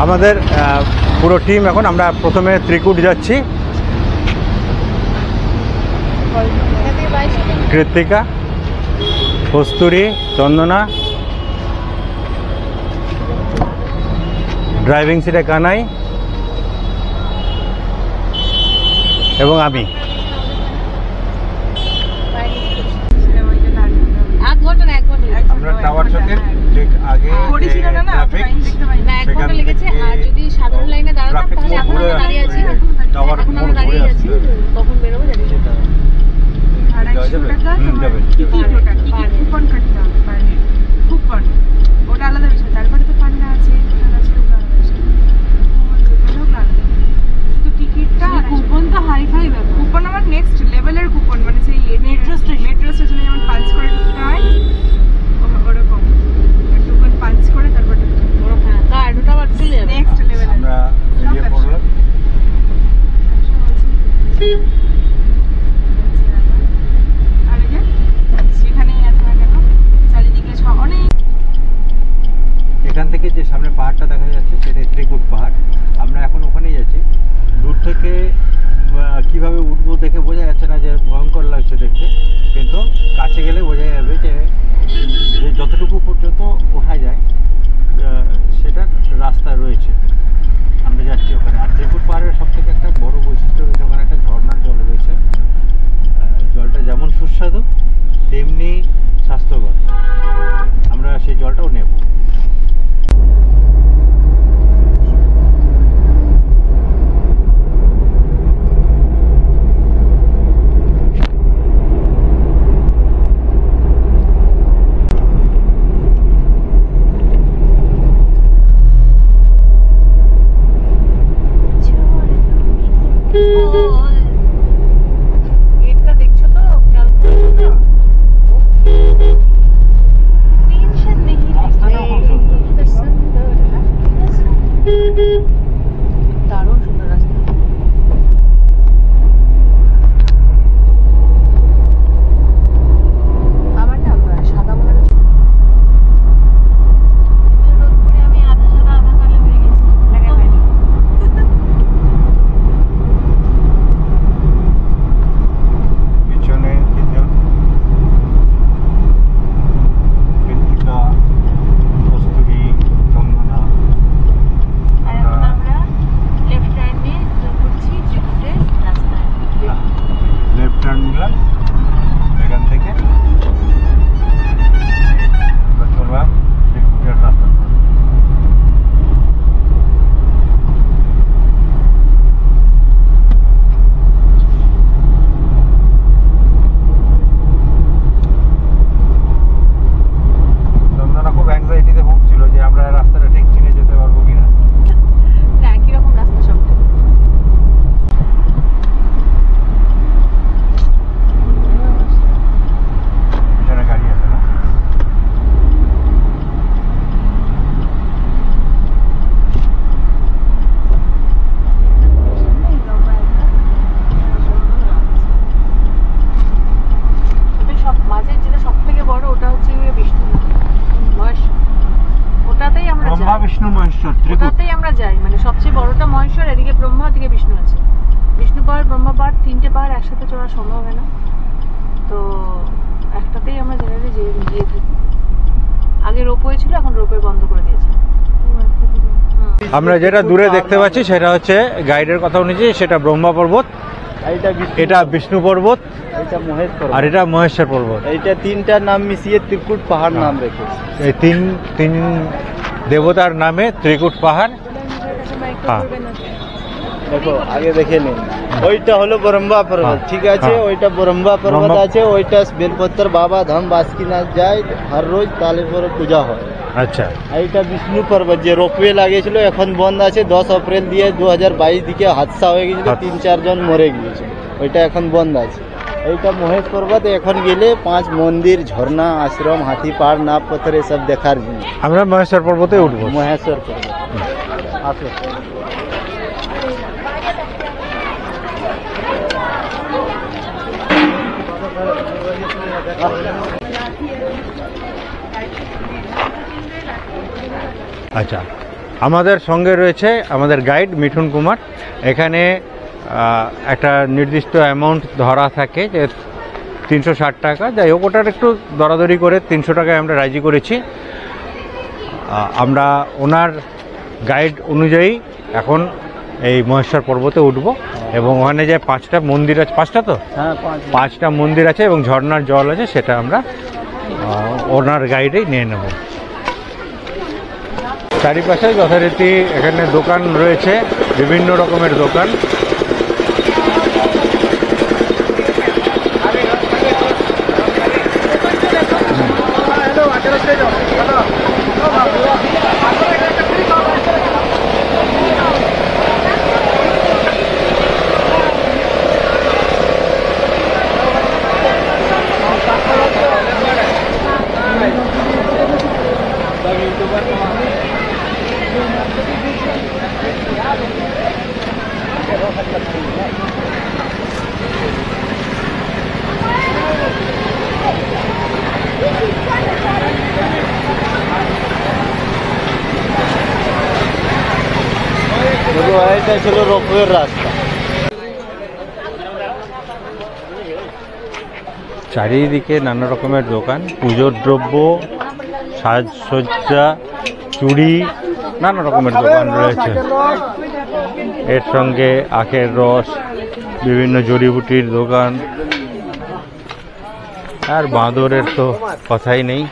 আমাদের পুরো টিম এখন আমরা প্রথমে ত্রিকুট যাচ্ছি। কৃত্তিকা, কস্তুরী, চন্দনা, ড্রাইভিং সিটে কানাই এবং আমি। আমরা টাওয়ার চকের ঠিক আগে ট্রাফিক সেখান থেকে আর যদি সাধারণ লাইনে দাঁড়াতাম তাহলে এখন আমরা দাঁড়িয়ে আছি, টাওয়ার এখন আমরা দাঁড়িয়ে আছি, কখন বেরোবো জানি না। যাবে কুপন কাটতে হবে, কুপন ওটা আলাদা বিষয়। তারপরে তো পান্ডা আছে, টিকিটটা কুপন তো হাই ফাই ব্যাপার। কুপন আমার নেক্সট লেভেলের কুপন, মানে সেই মেট্রো স্টেশনে যেমন পাঞ্চ করে ঢুকতে হয় ওরকম কুপন পাঞ্চ করে তারপর কার্ড ওটা আবার চলে যাবে নেক্সট লেভেলে। আমরা বেরিয়ে পড়লাম। আর এই যে সেখানেই আছে না কেন, চারিদিকে অনেক। এখান থেকে যে সামনে পাহাড়টা দেখা যাচ্ছে সেটাই ত্রিকুট পাহাড়। আমরা এখন ওখানেই যাচ্ছি। দূর থেকে কিভাবে উঠবো দেখে বোঝা যাচ্ছে না যে ভয়ঙ্কর লাগছে দেখতে, কিন্তু কাছে গেলে বোঝা যাবে যে যতটুকু পর্যন্ত ওঠা যায় সেটা রাস্তা রয়েছে। আমরা যাচ্ছি ওখানে। আর ত্রিকুট পাহাড়ের সব থেকে একটা বড় বৈশিষ্ট্য রয়েছে, ওখানে একটা ঝর্ণার জল রয়েছে। জলটা যেমন সুস্বাদু তেমনি স্বাস্থ্যকর। আমরা সেই জলটাও নেব। এটা দেখছো তো, খেয়াল করছো তো? টেনশন নেই, দারুণ সুন্দর রাস্তা। আমার না সাদা মনে হচ্ছে আমি আধা সাদা আধা কালো হয়ে গেছি। পিছনে তিনজন, কৃত্তিকা, কস্তুরী, চন্দনা। আর এখন আমরা লেফট টার্ন নিয়ে ঘুরছি ত্রিকুটের রাস্তায়। লেফট টার্ন নিলাম এখান থেকে, চললাম ত্রিকুটের রাস্তা। চন্দনা খুব অ্যাংজাইটিতে ভুগছিল যে আমরা রাস্তাটা ঠিক চিনে যেতে পারবো কিনা। না, একই রকম রাস্তা সবটা। এখানে গাড়ি আছে না? সব মাঝের যেটা সব থেকে বড় ওটা হচ্ছে বিষ্ণু মহেশ্বর। ওটাতেই আমরা ব্রহ্মা যাই, বিষ্ণু মহেশ্বর ত্রিকুট। ওটাতেই আমরা যাই। মানে সবচেয়ে বড়টা মহেশ্বর, এদিকে ব্রহ্মা, এদিকে বিষ্ণু আছে। বিষ্ণু পাহাড়, ব্রহ্মা পাহাড়, তিনটে পাহাড় একসাথে চড়া সম্ভব হয় না, তো একটাতেই আমরা জেনারেলি যেয়ে থাকি। আগে রোপওয়ে ছিল, এখন রোপওয়ে বন্ধ করে দিয়েছে। আমরা যেটা দূরে দেখতে পাচ্ছি সেটা হচ্ছে গাইডের কথা অনুযায়ী সেটা ব্রহ্মা পর্বত, এটা বিষ্ণু পর্বত, এটা মহেশ আর পর্বত, এটা মহেশ্বর পর্বত। এইটা তিনটার নাম মিশিয়ে ত্রিকুট পাহাড় নাম রেখেছে। এই তিন দেবতার নামে ত্রিকুট পাহাড়। হ্যাঁ। দেখো আগে দেখে নিন, ওইটা হলো ব্রহ্মা পর্বত, ঠিক আছে? ওইটা ব্রহ্মা পর্বত আছে, ওইটা বেলপত্তর বাবা ধাম বাসুকিনাথ যায়, হর রোজ তালে পরে পূজা হয়। আচ্ছা, এইটা বিষ্ণু পর্বত, যে রোপওয়ে লাগিয়েছিল এখন বন্ধ আছে। 10 এপ্রিল দিয়ে 2022 দিকে হাদসা হয়ে গেছিল, 3-4 জন মরে গিয়েছিল, ওইটা এখন বন্ধ আছে। এইটা মহেশ পর্বত, এখন গেলে 5 মন্দির, ঝর্ণা, আশ্রম, হাতি পাহাড়, নাভ পথর এসব দেখার জিনিস। আমরা মহেশ্বর পর্বতে উঠবো। মহেশ্বর পর্বত আসো। আচ্ছা, আমাদের সঙ্গে রয়েছে আমাদের গাইড মিঠুন কুমার। এখানে একটা নির্দিষ্ট অ্যামাউন্ট ধরা থাকে যে 360 টাকা, যাই হোক ওটার একটু দরাদরি করে 300 টাকায় আমরা রাজি করেছি। আমরা ওনার গাইড অনুযায়ী এখন এই মহেশ্বর পর্বতে উঠব এবং ওখানে যে 5টা মন্দির আছে, 5টা তো, হ্যাঁ 5টা মন্দির আছে এবং ঝর্ণার জল আছে, সেটা আমরা ওনার গাইডেই নিয়ে নেব। চারিপাশে যথারীতি এখানে দোকান রয়েছে, বিভিন্ন রকমের দোকান। এটা ছিল রোপওয়ের রাস্তা। চারিদিকে নানা রকমের দোকান, পুজোর দ্রব্য, সাজসজ্জা, চুড়ি, নানা রকমের দোকান রয়েছে। এর সঙ্গে আখের রস, বিভিন্ন জড়িবুটির দোকান, আর বাঁদরের তো কথাই নেই।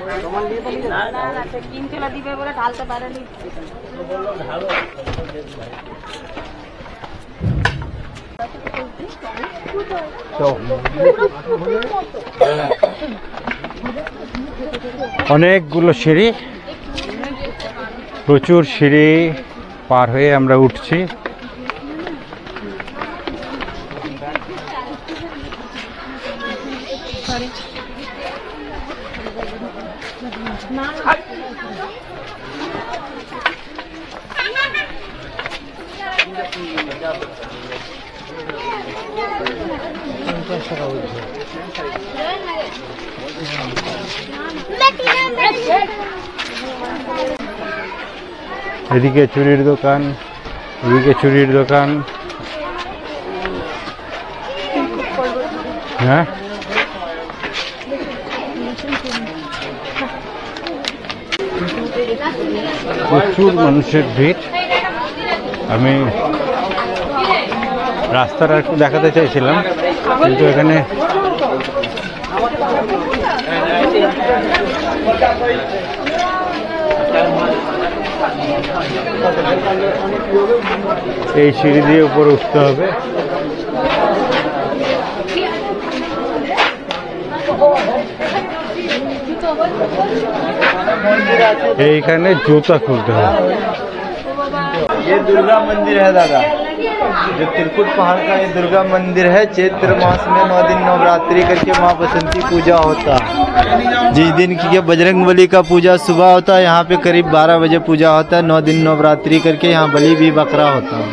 অনেকগুলো সিঁড়ি, প্রচুর সিঁড়ি পার হয়ে আমরা উঠছি। এদিকে চুরির দোকান, এদিকে চুরির দোকান। হ্যাঁ, প্রচুর মানুষের ভিড়। আমি রাস্তাটা একটু দেখাতে চাইছিলাম, কিন্তু এখানে এই সিঁড়ি দিয়ে উপরে উঠতে হবে। এইখানে জুতা খুলতে হবে। ये दुर्गा मंदिर है दादा, जो त्रिकुट पहाड़ का ये दुर्गा मंदिर है। चैत्र मास में 9 दिन नवरात्रि करके माँ बसंती पूजा होता है। जिस दिन की बजरंगबली का पूजा सुबह होता है, यहाँ पे करीब 12 बजे पूजा होता है। 9 दिन नवरात्रि करके यहाँ बलि भी बकरा होता है।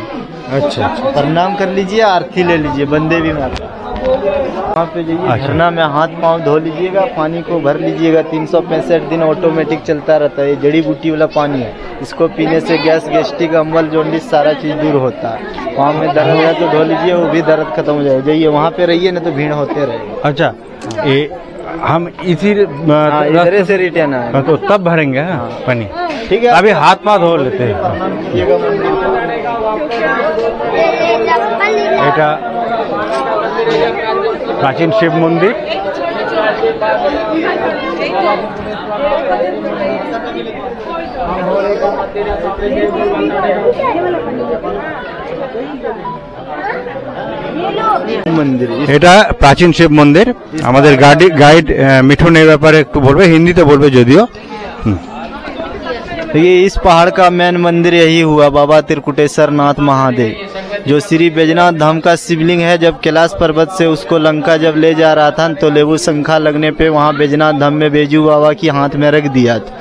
अच्छा, प्रणाम कर लीजिए, आरती ले लीजिए, बंदे भी मारते हैं। वहाँ पे जाइए, झरना में हाथ पाँव धो लीजिएगा, पानी को भर लीजिएगा। 365 दिन ऑटोमेटिक चलता रहता है। ये जड़ी बूटी वाला पानी है, इसको पीने से गैस, गैस्ट्रिक, अम्बल, जॉन्डिस सारा चीज़ दूर होता है। वहाँ में दर्द है तो धो लीजिए, वो भी दर्द खत्म हो जाएगा। जाइए वहाँ पे रहिए, ना तो भीड़ होते रहेगा। अच्छा, ये हम इसी इधर से रिटर्न आए तो तब भरेंगे पानी। ठीक है, अभी हाथ पाँव धो लेते हैं। এটা প্রাচীন শিব মন্দির। मंदिर এটা প্রাচীন শিব মন্দির। আমাদের গাইড মিঠুন এই ব্যাপারে একটু বলবে, হিন্দিতে বলবে যদিও। देखिए, इस पहाड़ का मेन मंदिर यही हुआ, बाबा त्रिकुटेश्वर नाथ महादेव, जो श्री बैजनाथ धाम का शिवलिंग है। जब कैलाश पर्वत से उसको लंका जब ले जा रहा था, तो लेबू शंखा लगने पे वहाँ बैजनाथ धाम में बैजू बाबा की हाथ में रख दिया था।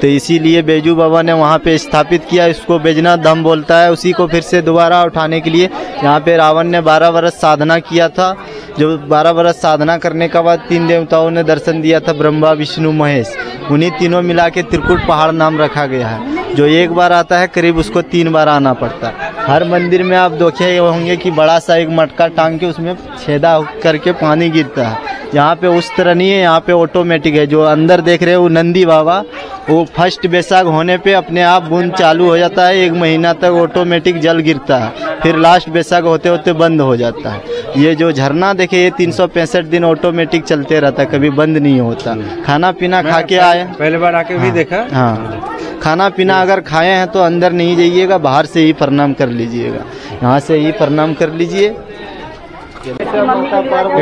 तो इसीलिए बैजू बाबा ने वहाँ पे स्थापित किया, इसको बैजनाथ धाम बोलता है। उसी को फिर से दोबारा उठाने के लिए यहाँ पे रावण ने 12 वर्ष साधना किया था। जो 12 वर्ष साधना करने के बाद 3 देवताओं ने दर्शन दिया था, ब्रह्मा, विष्णु, महेश। उन्हीं तीनों मिला के त्रिकुट पहाड़ नाम रखा गया है। जो एक बार आता है करीब उसको 3 बार आना पड़ता है। हर मंदिर में आप देखे होंगे कि बड़ा सा एक मटका टांग के उसमें छेदा करके पानी गिरता है। यहाँ पे उस तरह नहीं है, यहाँ पे ऑटोमेटिक है। जो अंदर देख रहे हो वो नंदी बाबा, वो फर्स्ट बैसाख होने पे अपने आप बूंद चालू हो जाता है, 1 महीना तक ऑटोमेटिक जल गिरता है, फिर लास्ट बैसाख होते होते बंद हो जाता है। ये जो झरना देखे ये 365 दिन ऑटोमेटिक चलते रहता है, कभी बंद नहीं होता। खाना पीना खा के आए, पहले बार आके भी देखा। हाँ, खाना पीना अगर खाए हैं तो अंदर नहीं जाइएगा, बाहर से ही प्रणाम कर लीजिएगा, यहाँ से ही प्रणाम कर लीजिए।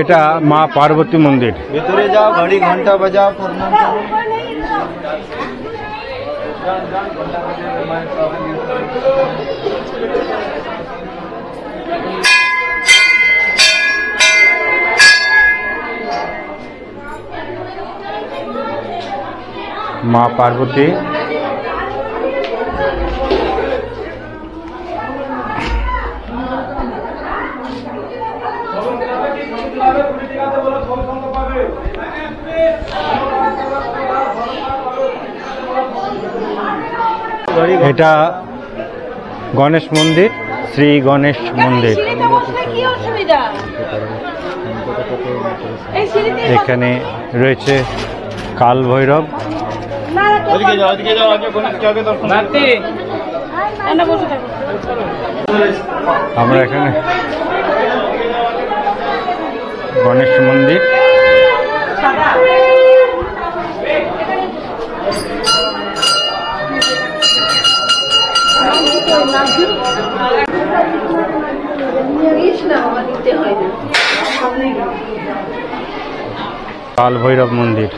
এটা মা পার্বতী মন্দির। ভিতরে যাও, ঘড়ি ঘন্টা বাজাও, প্রণাম করো। মা পার্বতী এটা গণেশ মন্দির, শ্রী গণেশ মন্দির। এখানে রয়েছে কাল ভৈরব। আমরা এখানে গণেশ মন্দির, কাল ভৈরব মন্দির।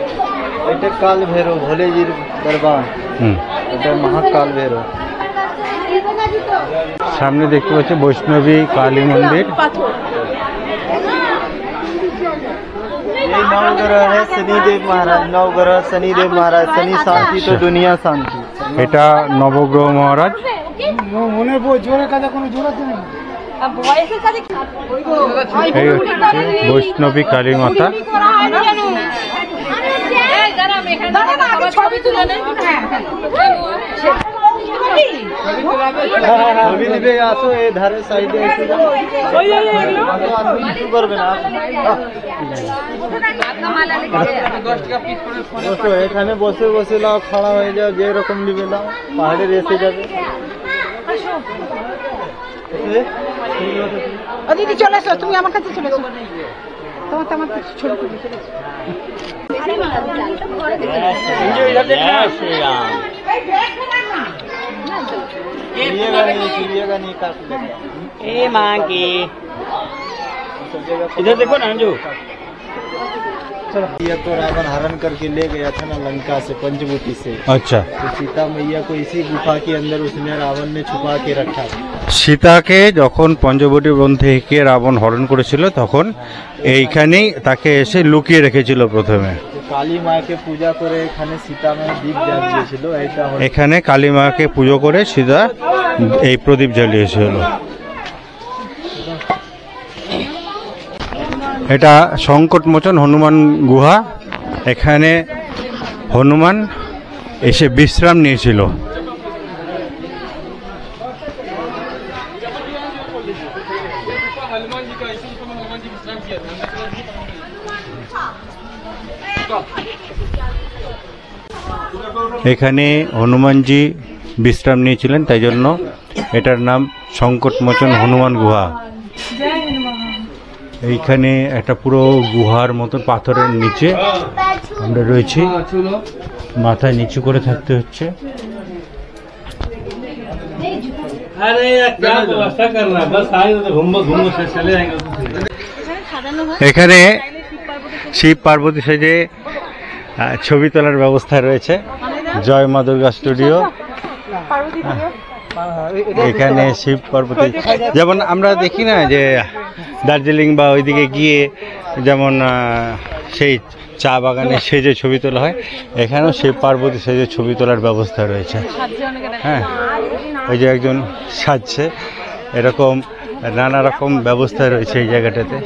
এটা কাল ভৈরব, ভোলেজির দরবার। এটা মহাকাল ভৈরব। সামনে দেখতে পাচ্ছি বৈষ্ণবী কালী মন্দির। ये नवग्रह है शनिदेव महाराज, नवग्रह शनिदेव महाराज, शनि शांति तो दुनिया शांति। এটা নবগ্রহ মহারাজ। এই হচ্ছে বৈষ্ণবী কালী মাতা। ছবি দিবে, আসো এই ধারে সাইডে একটু করবে না। বসো এখানে, বসে বসে লাও, খাড়া হয়ে যাও, যে রকম নিবে লাও, পাহাড়ের এসে যাবে। দিদি চলে এসো, তুমি আমার কাছে চলে এসো, তোমার আমার ছোট করে চলে এসো। इधर देखो ना जो मैया को रावण हरण करके ले गया था ना लंका से, पंचवटी से। আচ্ছা, तो सीता मैया को इसी गुफा के अंदर उसने रावण ने छुपा के रखा। সীতাকে যখন পঞ্চবটী বন থেকে রাবণ হরণ করেছিল তখন এইখানেই তাকে এসে লুকিয়ে রেখেছিল প্রথমে। तो काली माँ के पूजा करे এখানে सीता में दीप জ্বালিয়েছিল। এটা এখানে কালী মাকে পুজো করে সীতা এই প্রদীপ জ্বালিয়েছিল। এটা সংকটমোচন হনুমান গুহা। এখানে হনুমান এসে বিশ্রাম নিয়েছিল। এখানে হনুমানজি বিশ্রাম নিয়েছিলেন, তাই জন্য এটার নাম সংকটমোচন হনুমান গুহা। এইখানে একটা পুরো গুহার মতন পাথরের নিচে আমরা রয়েছি, মাথায় নিচু করে থাকতে হচ্ছে। এখানে শিব পার্বতী সেজে ছবি তোলার ব্যবস্থা রয়েছে। জয় মা দুর্গা স্টুডিও। এখানে শিব পার্বতী যেমন আমরা দেখি না যে দার্জিলিং বা ওইদিকে গিয়ে যেমন সেই চা বাগানে সেজে ছবি তোলা হয়, এখানেও শিব পার্বতী সেজে ছবি তোলার ব্যবস্থা রয়েছে। হ্যাঁ, ওই যে একজন সাজছে, এরকম নানা রকম ব্যবস্থা রয়েছে এই জায়গাটাতে।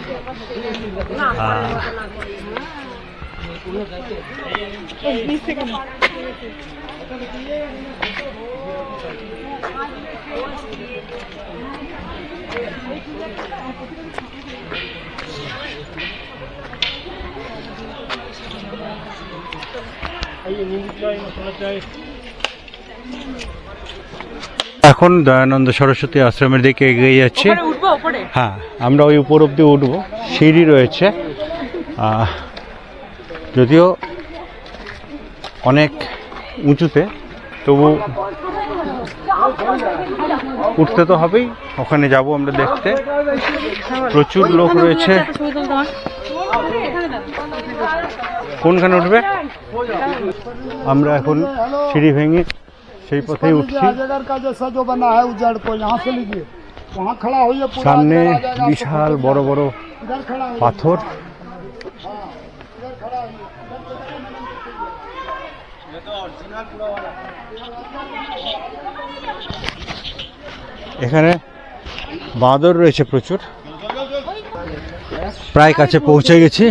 এখন দয়ানন্দ সরস্বতী আশ্রমের দিকে এগিয়ে যাচ্ছি। ওপরে উঠবো ওপরে? হ্যাঁ, আমরা ওই উপর অব্দি উঠবো। সিঁড়ি রয়েছে, যদিও অনেক উঁচুতে, তবু উঠতে তো হবেই। ওখানে যাব আমরা দেখতে। প্রচুর লোক রয়েছে। কোনখানে উঠবে? আমরা এখন সিঁড়ি ভেঙে সেই পথেই উঠছি। সামনে বিশাল বড় বড় পাথর। এখানে বাঁদর রয়েছে প্রচুর। প্রায় কাছে পৌঁছে গেছি।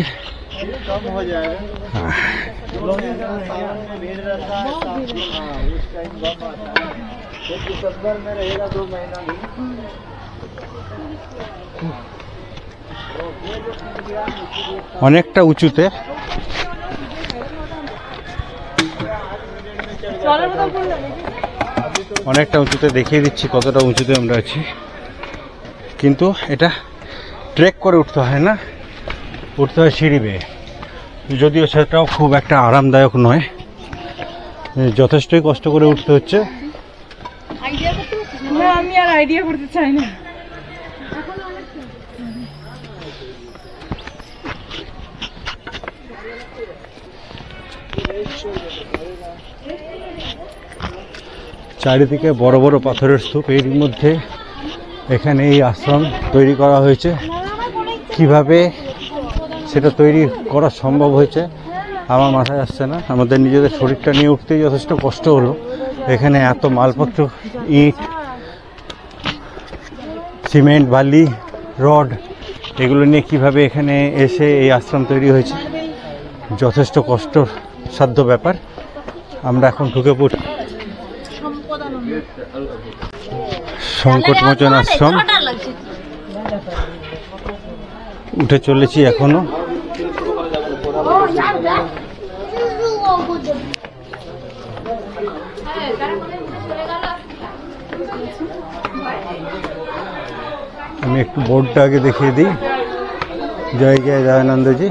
অনেকটা উঁচুতে। অনেকটা উঁচুতে দেখিয়ে দিচ্ছি কতটা উঁচুতে আমরা আছি। কিন্তু এটা ট্রেক করে উঠতে হয় না, উঠতে হয় সিঁড়ি বেয়ে। যদিও সেটাও খুব একটা আরামদায়ক নয়, যথেষ্টই কষ্ট করে উঠতে হচ্ছে। আমি আর আইডিয়া করতে চাই না। চারিদিকে বড় বড় পাথরের স্তূপ। এর মধ্যে এখানে এই আশ্রম তৈরি করা হয়েছে। কিভাবে সেটা তৈরি করা সম্ভব হয়েছে আমার মাথায় আসছে না। আমাদের নিজেদের শরীরটা নিয়ে উঠতেই যথেষ্ট কষ্ট হলো। এখানে এত মালপত্র, ইট, সিমেন্ট, বালি, রড, এগুলো নিয়ে কিভাবে এখানে এসে এই আশ্রম তৈরি হয়েছে, যথেষ্ট কষ্টসাধ্য ব্যাপার। আমরা এখন ঢুকে পড়ি সংকটমোচন আশ্রম। উঠে চলেছি এখনো। আমি একটু বোর্ডটা আগে দেখিয়ে দিই। জয় জয় দয়ানন্দজি।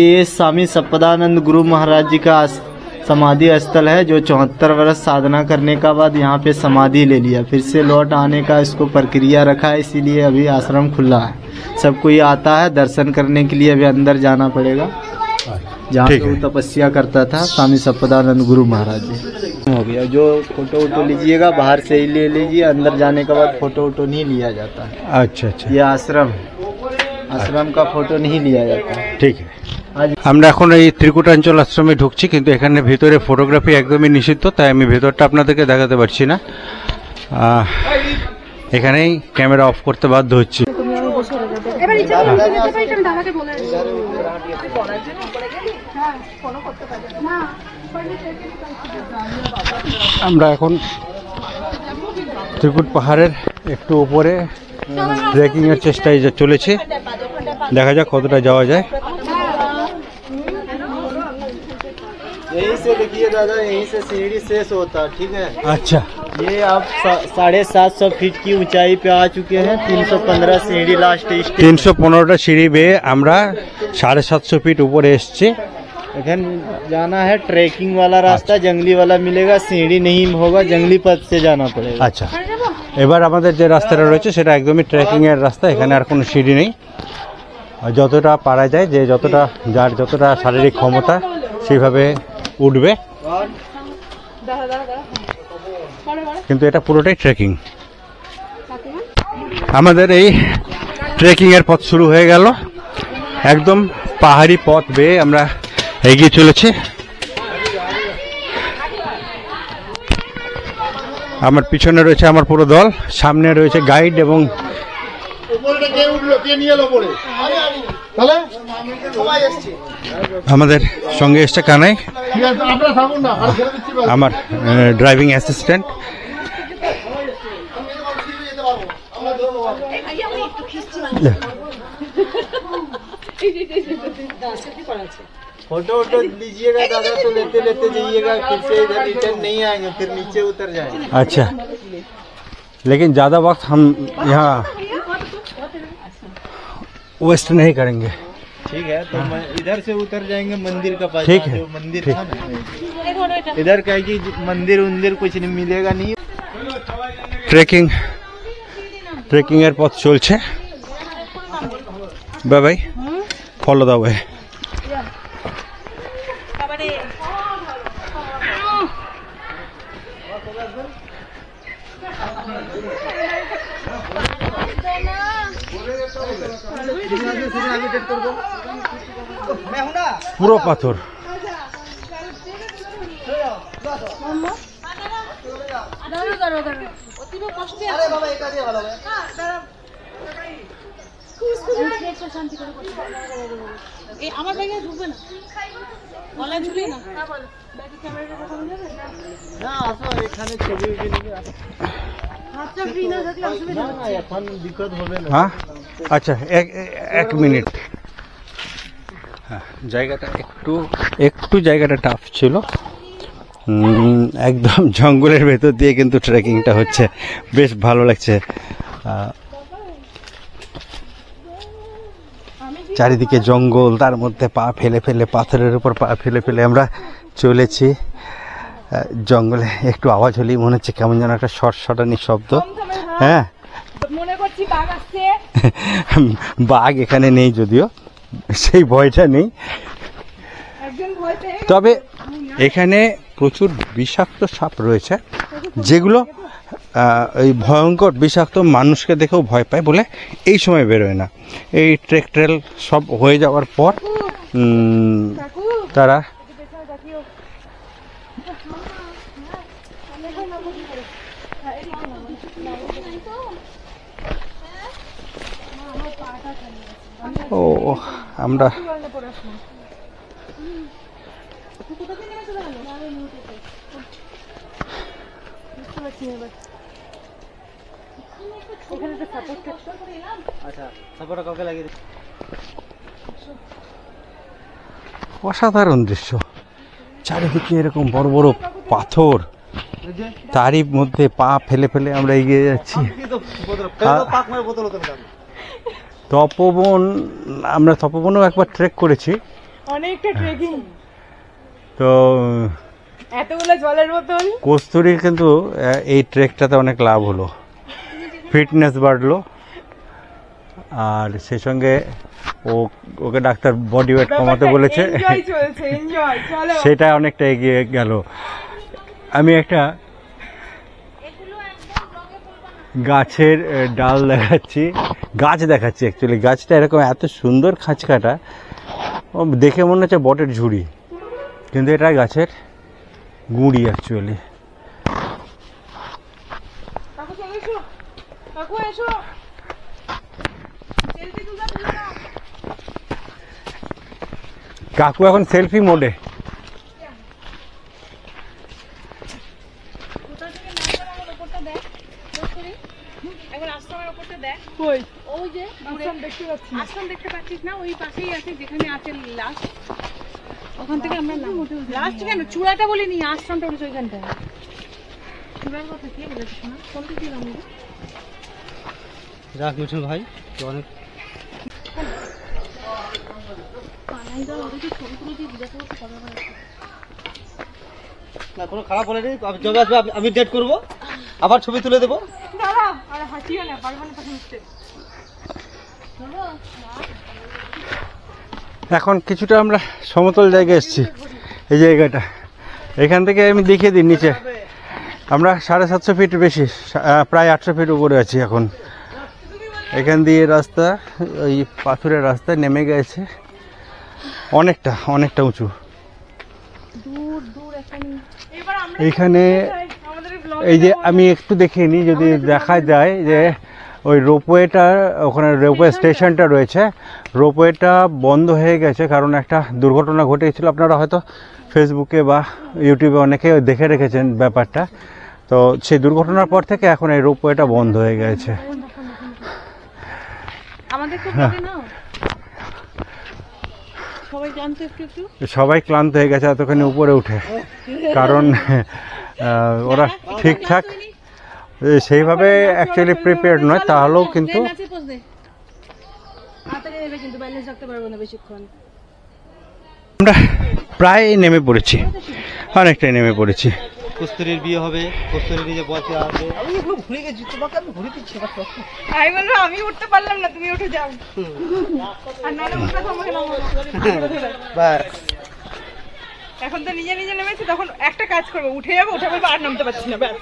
ये स्वामी सप्पदानंद गुरु महाराज जी का समाधि स्थल है, जो 74 वर्ष साधना करने का बाद यहाँ पे समाधि ले लिया। फिर से लौट आने का इसको प्रक्रिया रखा है, इसीलिए अभी आश्रम खुला है। सब कोई आता है दर्शन करने के लिए। अभी अंदर जाना पड़ेगा जहाँ पे वो तपस्या करता था स्वामी सप्पदानंद गुरु महाराज जी। हो गया। जो फोटो वोटो लीजिएगा बाहर से ही ले लीजिए, अंदर जाने के बाद फोटो वोटो नहीं लिया जाता है। अच्छा अच्छा, ये आश्रम का फोटो नहीं लिया जाता है। ঠিক আছে। আমরা এখন এই ত্রিকুটাঞ্চল আশ্রমে ঢুকছি, কিন্তু এখানে ভিতরে ফটোগ্রাফি একদমই নিষিদ্ধ, তাই আমি ভেতরটা আপনাদেরকে দেখাতে পারছি না। এখানেই ক্যামেরা অফ করতে বাধ্য হচ্ছি। আমরা এখন ত্রিকুট পাহাড়ের একটু উপরে ট্রেকিং এর চেষ্টায় চলেছি। দেখা যাক কতটা যাওয়া যায়। यहीं से देखिए दादा, यहीं से सीढ़ी शेष होता है, ठीक है। अच्छा, ये आप 750 फीट की ऊंचाई पे आ चुके हैं। 315 सीढ़ी लास्ट स्टेज। 315টা সিঁড়ি বেয়ে আমরা 750 ফিট উপরে এসেছি। এখন जाना है ट्रैकिंग वाला रास्ता, जंगली वाला मिलेगा, सीढ़ी नहीं होगा, जंगली पथ से जाना पड़ेगा। আচ্ছা, এবার আমাদের যে রাস্তাটা রয়েছে সেটা একদমই ট্রেকিং এর রাস্তা। এখানে আর কোনো সিঁড়ি নেই। যতটা পারা যায়, যে যতটা যার যতটা শারীরিক ক্ষমতা সেইভাবে উঠবে, কিন্তু এটা পুরোটাই ট্রেকিং। আমাদের এই ট্রেকিং এর পথ শুরু হয়ে গেল। একদম পাহাড়ি পথ বেয়ে আমরা এগিয়ে চলেছি। আমার পিছনে রয়েছে আমার পুরো দল, সামনে রয়েছে গাইড এবং আমাদের সঙ্গে এসছে কানাই, আমার ড্রাইভিং অ্যাসিস্ট্যান্ট। फोटो वोटो लीजिएगा दादा तो लेते लेते जाइएगा, फिर से इधर रिटर्न नहीं आएंगे, फिर नीचे उतर जाएंगे। अच्छा, लेकिन ज़्यादा वक्त हम यहाँ वेस्ट नहीं करेंगे। ठीक है, तो इधर से उतर जाएंगे मंदिर का पास। ठीक है, जो मंदिर था ना, इधर क्या कि मंदिर उंदिर कुछ नहीं मिलेगा नहीं। ট্রেকিং এর পথ চলছে। By follow the way. পুরো পাথর। আমার ব্যাগে ঢুকবে না, গলায় ঝুলিয়ে না। না আসো এখানে ছবি উঠে নিয়ে হাতটা ফ্রি না থাকলে অসুবিধা না, এখন বিপদ হবে না। হ্যাঁ আচ্ছা, এক মিনিট। হ্যাঁ, জায়গাটা একটু জায়গাটা টাফ ছিল। একদম জঙ্গলের ভেতর দিয়ে কিন্তু ট্রেকিংটা হচ্ছে, বেশ ভালো লাগছে। চারিদিকে জঙ্গল, তার মধ্যে পা ফেলে ফেলে, পাথরের উপর পা ফেলে ফেলে আমরা চলেছি জঙ্গলে। একটু আওয়াজ হলেই মনে হচ্ছে কেমন যেন একটা শটশটানি শব্দ। হ্যাঁ, মনে করছি বাঘ আসছে। বাঘ এখানে নেই, যদিও সেই ভয়টা নেই। একজন ভয় পেয়ে তবে এখানে প্রচুর বিষাক্ত সাপ রয়েছে, যেগুলো এই ভয়ঙ্কর বিষাক্ত মানুষকে দেখেও ভয় পায় বলে এই সময় বেরোয় না। এই ট্রেল সব হয়ে যাওয়ার পর তারা আমরা অসাধারণ দৃশ্য, চারিদিকে এরকম বড় বড় পাথর, তারই মধ্যে পা ফেলে ফেলে আমরা এগিয়ে যাচ্ছি। তপবন, আমরা তপবনেও একবার ট্রেক করেছি, অনেকটা ট্রেকিং। তো এতগুলো জলের বোতল। কস্তুরীর কিন্তু এই ট্রেকটাতে অনেক লাভ হলো, ফিটনেস বাড়লো, আর সেই সঙ্গে ওকে ডাক্তার বডি ওয়েট কমাতে বলেছে, সেটা অনেকটা এগিয়ে গেল। আমি একটা গাছের ডাল দেখাচ্ছি, গাছ দেখাচ্ছি অ্যাকচুয়ালি। গাছটা এরকম এত সুন্দর খাঁচকাটা, দেখে মনে হচ্ছে বটের ঝুড়ি, কিন্তু এটা গাছের গুঁড়ি অ্যাকচুয়ালি। কাকু এখন সেলফি মোডে। আশ্রম দেখতে পাচ্ছিস না, ওই পাশেই আছে যেখানে আছে লাশ, ওখান থেকে আমরা লাস্ট কেন চূড়াটা বলিনি, আশ্রমটা উঠেছে ওইখানটায়। চূড়ার কথা কে বলেছিস না, কোন দিকে গেলাম রাখ মিঠুন ভাই, অনেক না কোনো খারাপ বলে নেই। যবে আসবে আমি ডেট করবো, আবার ছবি তুলে দেবো। এখন কিছুটা আমরা সমতল জায়গায় এসেছি, এই জায়গাটা, এখান থেকে আমি দেখিয়ে দিই নিচে। আমরা 750 ফিট বেশি, প্রায় 800 ফিট উপরে আছি এখন। এখান দিয়ে রাস্তা, ওই পাথরের রাস্তা নেমে গেছে, অনেকটা উঁচু। এইখানে এই যে আমি একটু দেখিয়ে নিই, যদি দেখা যায় যে ওই রোপওয়েটা, ওখানে রোপওয়ে স্টেশনটা রয়েছে, রোপওয়েটা বন্ধ হয়ে গেছে কারণ একটা দুর্ঘটনা ঘটে গেছিলো। আপনারা হয়তো ফেসবুকে বা ইউটিউবে অনেকে দেখে রেখেছেন ব্যাপারটা। তো সেই দুর্ঘটনার পর থেকে এখন এই রোপওয়েটা বন্ধ হয়ে গেছে। সবাই জানতো একটু একটু সবাই ক্লান্ত হয়ে গেছে এতখানি উপরে উঠে, কারণ ওরা ঠিকঠাক সেইভাবে অ্যাকচুয়ালি প্রিপেয়ার্ড নয়, তাহলেও কিন্তু কিন্তু ব্যালেন্স রাখতে পারবো না বেশিক্ষণ। আমরা প্রায় নেমে পড়েছি, অনেকটাই নেমে পড়েছি। কস্তুরীর বিয়ে হবে, কস্তুরী নিজে বসে আছে, আমি এগুলো ভুলে গেছি, তোমাকে আমি ঘুরে দিচ্ছি। আমি বললাম আমি উঠতে পারলাম না, তুমি উঠে যাও। আর নাহলে উঠতে তোমাকে নামাবো। ব্যাস এখন তো নিজে নিজে নেমেছি, তখন একটা কাজ করবো, উঠে যাবো, উঠে বলবো আর নামতে পারছি না, ব্যাস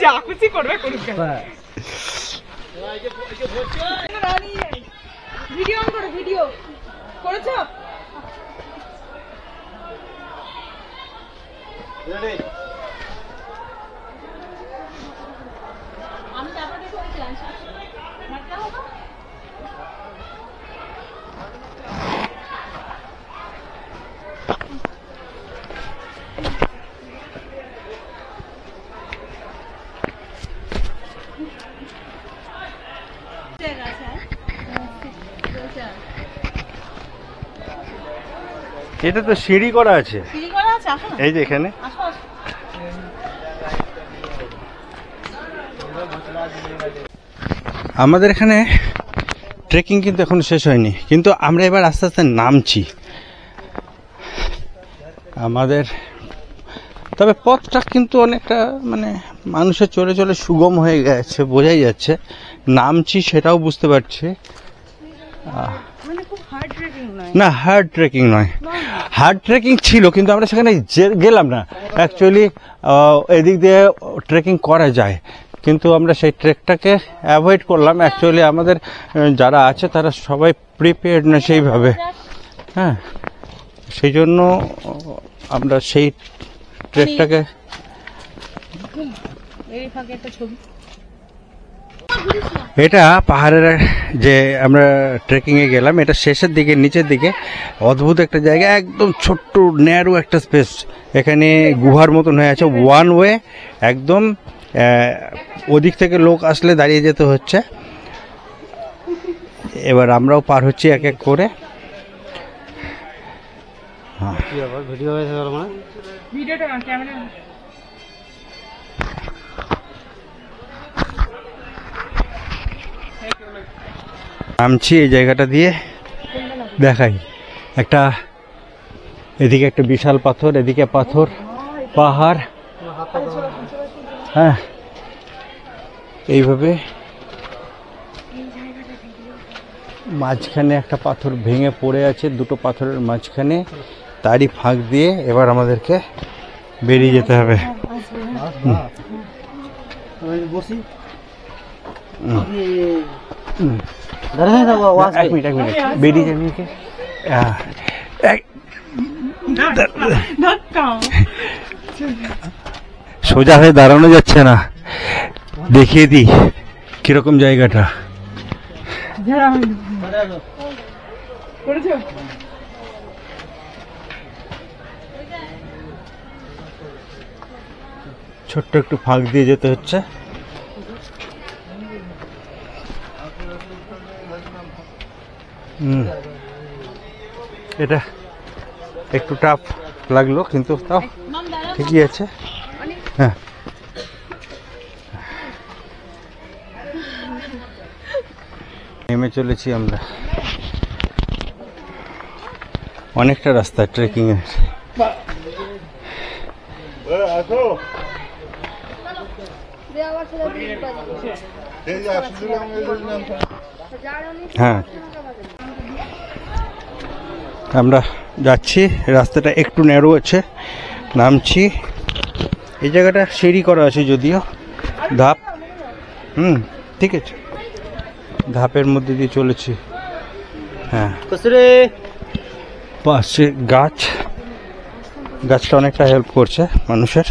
যা খুশি করবে করুক। ভিডিও অন করো, ভিডিও করেছো? আমি তারপর দেখো এটা তো সিঁড়ি করা আছে, সিঁড়ি করা আছে, আসো না, এই যে এখানে। আসো আসো। আমাদের এখানে ট্রেকিং কিন্তু এখন শেষ হয়নি, কিন্তু আমরা এবার আস্তে আস্তে নামছি আমাদের। তবে পথটা কিন্তু অনেকটা মানে মানুষের চলে চলে সুগম হয়ে গেছে, বোঝাই যাচ্ছে। নামছি সেটাও বুঝতে পারছি। মানে খুব হার্ড ট্রেকিং নয়, না হার্ড ট্রেকিং নয়, হার্ড ট্রেকিং ছিল কিন্তু আমরা সেখানে গেলাম না। অ্যাকচুয়ালি এদিক দিয়ে ট্রেকিং করা যায়, কিন্তু আমরা সেই ট্রেকটাকে অ্যাভয়েড করলাম। অ্যাকচুয়ালি আমাদের যারা আছে তারা সবাই প্রিপেয়ার্ড না সেইভাবে, হ্যাঁ, সেই জন্য আমরা সেই ট্রেকটাকে। এই ফাঁকে একটা ছবি। এটা পাহাড়ের যে আমরা ট্রেকিংয়ে গেলাম, এটা শেষের দিকে নিচের দিকে অদ্ভুত একটা জায়গা, একদম ছোট্ট ন্যারো একটা স্পেস, এখানে গুহার মতন হয়ে আছে, ওয়ান ওয়ে একদম। ওদিক থেকে লোক আসলে দাঁড়িয়ে যেতে হচ্ছে। এবার আমরাও পার হচ্ছি এক এক করে। ভিডিওটা না, ক্যামেরা নামছি এই জায়গাটা দিয়ে, দেখাই একটা, এদিকে একটা বিশাল পাথর, এদিকে পাথর, পাহাড়, হ্যাঁ, এইভাবে মাঝখানে একটা পাথর ভেঙে পড়ে আছে, দুটো পাথরের মাঝখানে, তারই ফাঁক দিয়ে এবার আমাদেরকে বেরিয়ে যেতে হবে। বসি এক মিনিট বেরিয়ে যাবি কে? সোজা হয়ে দাঁড়ানো যাচ্ছে না, দেখিয়ে দিই কিরকম জায়গাটা। করেছো? ছোট্ট একটু ফাঁক দিয়ে যেতে হচ্ছে। এটা একটু টাফ লাগলো, কিন্তু তাও ঠিকই আছে। হ্যাঁ, নেমে চলেছি আমরা। অনেকটা রাস্তা ট্রেকিং এর। হ্যাঁ, আমরা যাচ্ছি, রাস্তাটা একটু ন্যারো আছে, নামছি। এই জায়গাটা সিঁড়ি করা আছে যদিও, ধাপ, ঠিক আছে, ধাপের মধ্যে দিয়ে চলেছি। হ্যাঁ, পাশে গাছ, গাছটা অনেকটা হেল্প করছে মানুষের।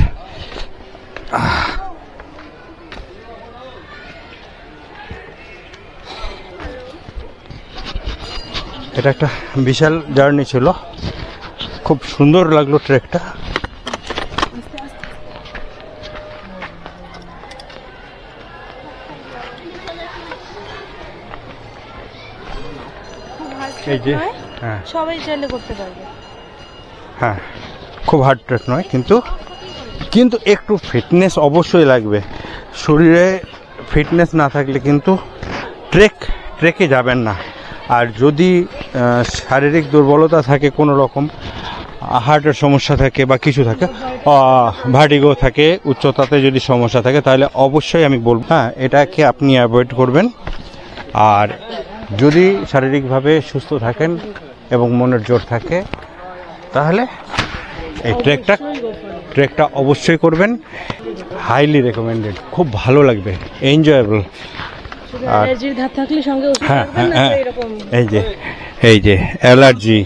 এটা একটা বিশাল জার্নি ছিল, খুব সুন্দর লাগলো ট্রেকটা। এই যে হ্যাঁ সবাই চাইলে করতে পারবে। হ্যাঁ, খুব হার্ড ট্রেক নয়, কিন্তু কিন্তু একটু ফিটনেস অবশ্যই লাগবে। শরীরে ফিটনেস না থাকলে কিন্তু ট্রেকে যাবেন না। আর যদি শারীরিক দুর্বলতা থাকে, কোনো রকম হার্টের সমস্যা থাকে বা কিছু থাকে, ভার্টিগো থাকে, উচ্চতাতে যদি সমস্যা থাকে, তাহলে অবশ্যই আমি বলবো হ্যাঁ এটাকে আপনি অ্যাভয়েড করবেন। আর যদি শারীরিকভাবে সুস্থ থাকেন এবং মনের জোর থাকে, তাহলে এই ট্রেকটা অবশ্যই করবেন। হাইলি রেকমেন্ডেড, খুব ভালো লাগবে, এনজয়েবল। আর অ্যালার্জির ধাত থাকলে সঙ্গে ওষুধ হ্যাঁ খাবেন না, হ্যাঁ তো এরকম এই যে অ্যালার্জি,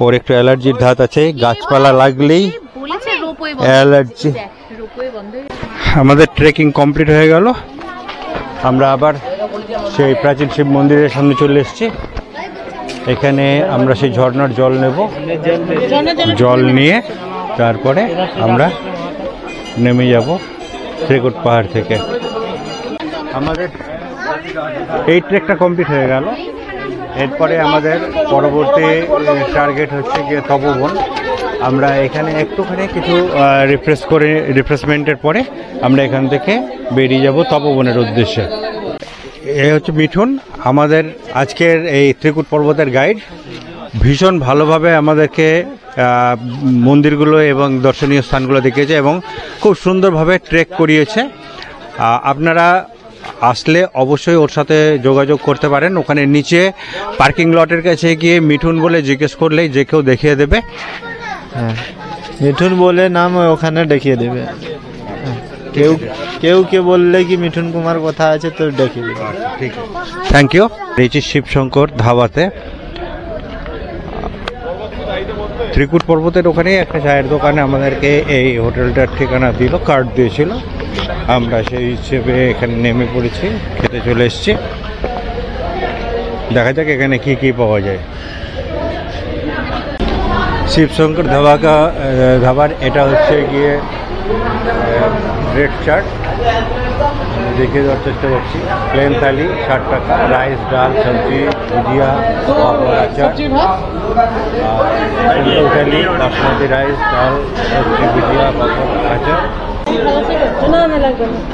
ওর একটু অ্যালার্জির ধাত আছে, গাছপালা লাগলেই বলেছে রোপওয়ে অ্যালার্জি। রোপওয়ে বন্ধ হয়ে আমাদের ট্রেকিং কমপ্লিট হয়ে গেল। আমরা আবার সেই প্রাচীন শিব মন্দিরের সামনে চলে এসেছি। এখানে আমরা সেই ঝর্ণার জল নেব, জল নিয়ে তারপরে আমরা নেমে যাব ত্রিকুট পাহাড় থেকে। আমাদের এই ট্রেকটা কমপ্লিট হয়ে গেল। এরপরে আমাদের পরবর্তী টার্গেট হচ্ছে গিয়ে তপোবন। আমরা এখানে একটুখানি কিছু রিফ্রেশমেন্টের পরে আমরা এখান থেকে বেরিয়ে যাব তপোবনের উদ্দেশ্যে। এ হচ্ছে মিঠুন, আমাদের আজকের এই ত্রিকুট পর্বতের গাইড। ভীষণ ভালোভাবে আমাদেরকে মন্দিরগুলো এবং দর্শনীয় স্থানগুলো দেখিয়েছে এবং খুব সুন্দরভাবে ট্রেক করিয়েছে। আপনারা আসলে অবশ্যই ওর সাথে যোগাযোগ করতে পারেন। ওখানে নিচে পার্কিং লটের কাছে গিয়ে মিঠুন বলে জিজ্ঞেস করলেই যে কেউ দেখিয়ে দেবে। হ্যাঁ, মিঠুন বলে নাম ওখানে দেখিয়ে দেবে। কেউ বললে কি মিঠুন কুমার কথা আছে তো দেখিয়ে দেবে। ঠিক আছে, থ্যাংক ইউ। রেচি শিবশঙ্কর ধাবাতে, ত্রিকুট পর্বতের ওখানে একটা চায়ের দোকানে আমাদেরকে এই হোটেলটার ঠিকানা দিল, কার্ড দিয়েছিল। আমরা সেই হিসেবে এখানে নেমে পড়েছি, খেতে চলে এসেছি। দেখা যাক এখানে কি কি পাওয়া যায়। শিবশঙ্কর ধাবার এটা হচ্ছে গিয়ে রেড চার্ট, দেখিয়ে দেওয়ার চেষ্টা করছি। প্লেন থালি 60 টাকা, রাইস, ডাল, সবজি, ভুজিয়া, পাপড়, আচার। সিম্পল থালি বাসমতি রাইস, ডাল, সবজি, ভুজিয়া, পাপড়, আচার।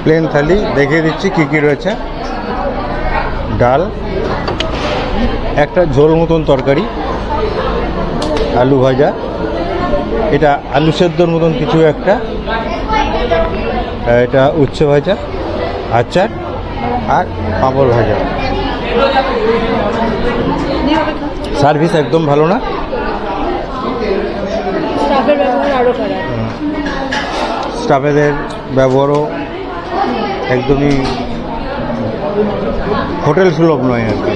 প্লেন থালি দেখিয়ে দিচ্ছি কি কি রয়েছে। ডাল, একটা ঝোল মতন তরকারি, আলু ভাজা, এটা আলু সেদ্ধর মতন কিছু একটা, এটা উচ্ছে ভাজা, আচার আর পাঁপড় ভাজা। সার্ভিস একদম ভালো না, স্টাফেদের ব্যবহারও একদমই হোটেল সুলভ নয় আর কি।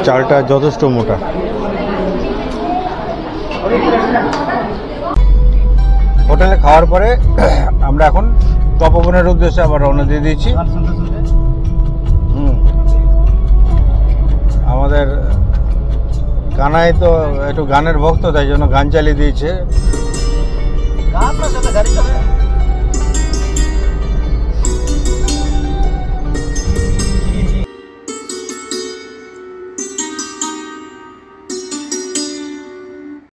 চালটা যথেষ্ট মোটা। হোটেলে খাওয়ার পরে আমরা এখন তপোবনের উদ্দেশ্যে আবার রওনা দিয়ে দিয়েছি। আমাদের কানাই তো একটু গানের ভক্ত, তাই জন্য গান চালিয়ে দিয়েছে।